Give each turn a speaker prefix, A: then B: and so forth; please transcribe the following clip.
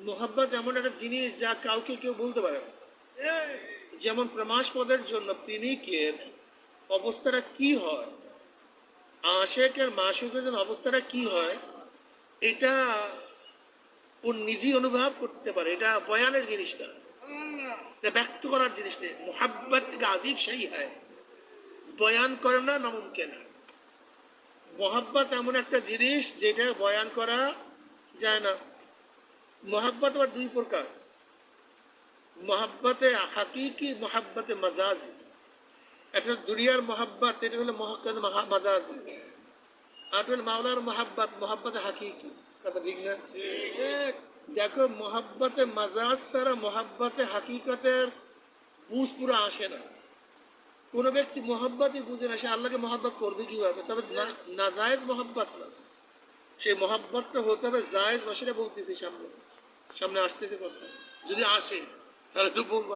A: মোহাব্বত এমন একটা জিনিস যা কাউকে কেউ বলতে পারে না। যেমন প্রমাসপদের জন্য প্রেমিকের অবস্থাটা কি হয়, আশেকের মাসুকের জন্য অবস্থাটা কি হয়, এটা ও নিজেই অনুভব করতে পারে। এটা বয়ানের জিনিস না, এটা ব্যক্ত করার জিনিস নেই। মোহাব্বত আজিব সেই হয়, বয়ান করে না নামুমকিন। মোহাব্বত এমন একটা জিনিস যেটা বয়ান করা যায় না। মোহাব্বত আবার দুই প্রকার, মোহাব্বতে হাকিকি, মোহাব্বতে মাজাজি। একটা দুনিয়ার মোহাব্বত, এটা হলো মাজাজি। আর হলো মাওলার মোহাব্বত, মোহাব্বতে হাকিকি। কথা ঠিক না? দেখো, মোহাব্বতে মাজাজ ছাড়া মোহাব্বতে হাকিকতের বুঝ পুরো আসে না। কোনো ব্যক্তি মোহাব্বতই বুঝে না, সে আল্লাহকে মোহাব্বত করবে কিভাবে? তবে না জায়েজ মোহাব্বত না, সেই মোহাব্বতটা হতে হবে জায়েজ। সেটা বলতেছি, সামনে সামনে আসতেছে কথা, যদি আসে তাহলে তো বলবো।